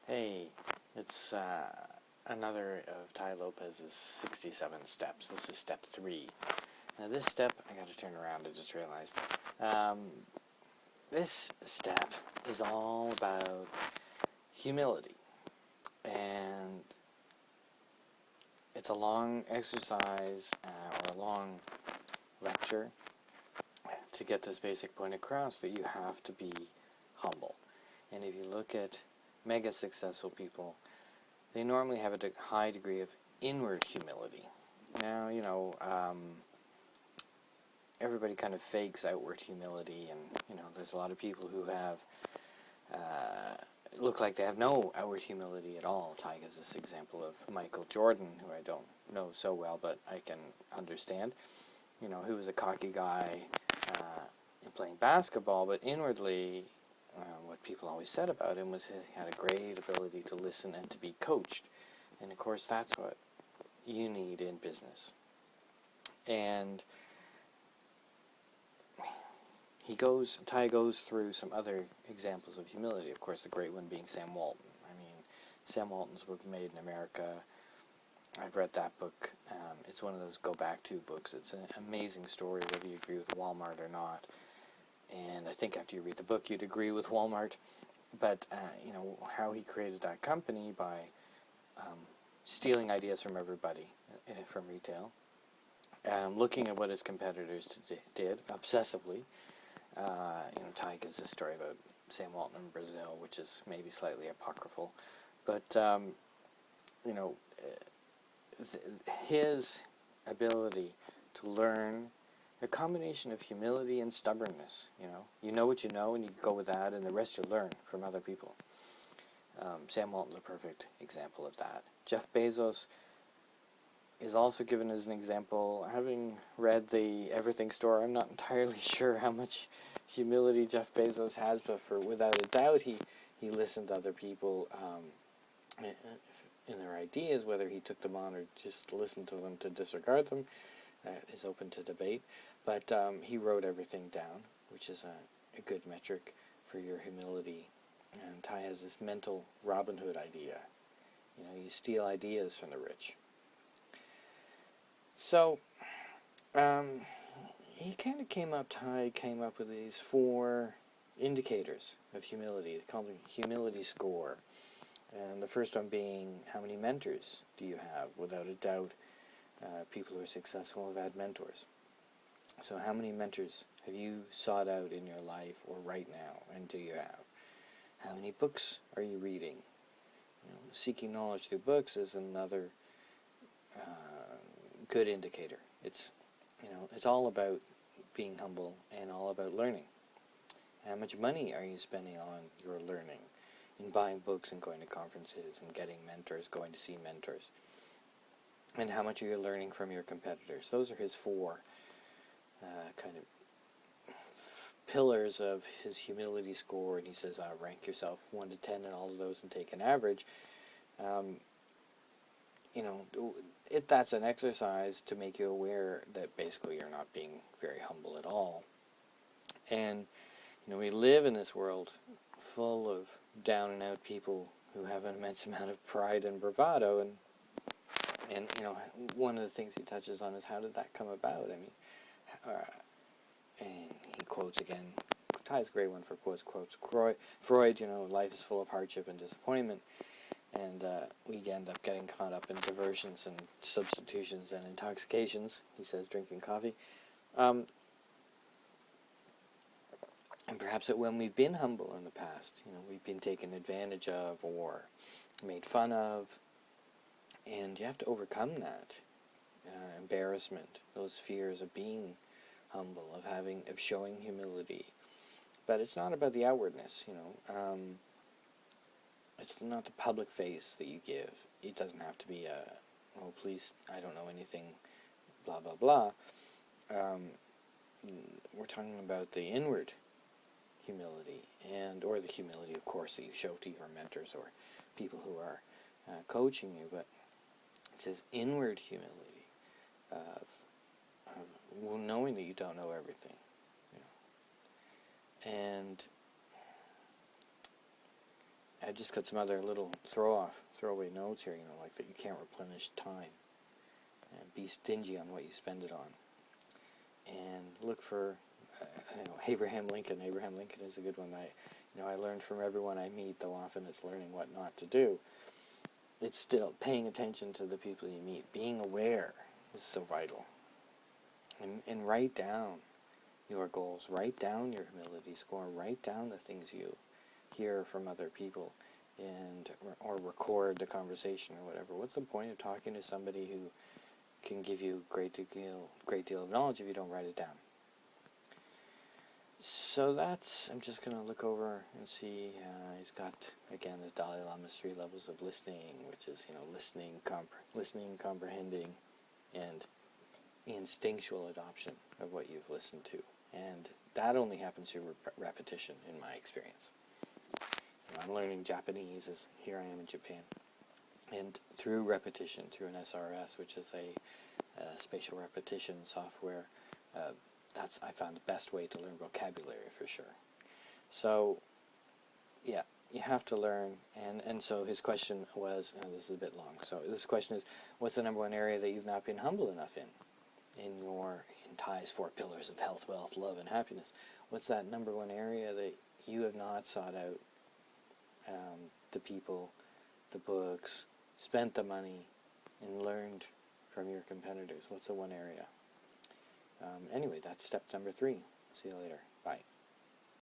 Hey, it's another of Tai Lopez's 67 steps. This is step 3. Now this step, I gotta turn around, I just realized. This step is all about humility. And it's a long exercise, or a long lecture, to get this basic point across that you have to be humble. And if you look at mega successful people, they normally have a high degree of inward humility. Now, everybody kind of fakes outward humility, and, there's a lot of people who have, look like they have no outward humility at all. Tai gives this example of Michael Jordan, who I don't know so well, but I can understand. Who was a cocky guy playing basketball, but inwardly, what people always said about him was he had a great ability to listen and to be coached. And of course, that's what you need in business. And Tai goes through some other examples of humility. Of course, the great one being Sam Walton. Sam Walton's book, Made in America, I've read that book. It's one of those go-back-to books. It's an amazing story, whether you agree with Walmart or not. And I think after you read the book, you'd agree with Walmart. But, how he created that company by stealing ideas from everybody, from retail, looking at what his competitors did obsessively. Tai gives this story about Sam Walton in Brazil, which is maybe slightly apocryphal. But, his ability to learn a combination of humility and stubbornness. You know what you know, and you go with that, and the rest you learn from other people. Sam Walton's a perfect example of that. Jeff Bezos is also given as an example. Having read the Everything Store, I'm not entirely sure how much humility Jeff Bezos has, but without a doubt, he listened to other people in their ideas. Whether he took them on or just listened to them to disregard them is open to debate. But he wrote everything down, which is a good metric for your humility. And Tai has this mental Robin Hood idea. You steal ideas from the rich. So, Tai came up with these 4 indicators of humility. They call them humility score. And the first one being, how many mentors do you have? Without a doubt, people who are successful have had mentors. So how many mentors have you sought out in your life or right now, and do you have? How many books are you reading? Seeking knowledge through books is another good indicator. It's all about being humble and all about learning. How much money are you spending on your learning, in buying books and going to conferences and getting mentors, going to see mentors? And how much are you learning from your competitors? Those are his 4 kind of pillars of his humility score. And he says, rank yourself 1 to 10 in all of those and take an average. That's an exercise to make you aware that basically you're not being very humble at all. And, we live in this world full of down-and-out people who have an immense amount of pride and bravado. And one of the things he touches on is, how did that come about? And he quotes again, Tai's a great one for quotes Freud, life is full of hardship and disappointment. And we end up getting caught up in diversions and substitutions and intoxications, he says, drinking coffee. And perhaps that when we've been humble in the past, we've been taken advantage of or made fun of. And you have to overcome that embarrassment, those fears of being humble, of showing humility. But it's not about the outwardness, it's not the public face that you give. It doesn't have to be oh, please, I don't know anything, blah, blah, blah. We're talking about the inward humility, or the humility, of course, that you show to your mentors or people who are coaching you. But it says inward humility of knowing that you don't know everything. And I just got some other little throwaway notes here, like that you can't replenish time. And be stingy on what you spend it on. And look for, Abraham Lincoln. Abraham Lincoln is a good one. I learned from everyone I meet, though often it's learning what not to do. It's still paying attention to the people you meet. Being aware is so vital. And write down your goals. Write down your humility score. Write down the things you hear from other people, or record the conversation or whatever. What's the point of talking to somebody who can give you a great deal of knowledge if you don't write it down? So I'm just going to look over and see, he's got, again, the Dalai Lama's 3 levels of listening, which is, listening, comprehending, and instinctual adoption of what you've listened to. And that only happens through repetition, in my experience. I'm learning Japanese, as here I am in Japan. And through repetition, through an SRS, which is a spatial repetition software, I found the best way to learn vocabulary for sure. So, yeah, you have to learn. And so his question was, this is a bit long. So this question is, what's the number one area that you've not been humble enough in Tai's 4 pillars of health, wealth, love, and happiness? What's that number one area that you have not sought out the people, the books, spent the money, and learned from your competitors? What's the one area? Anyway, that's step number 3. See you later. Bye.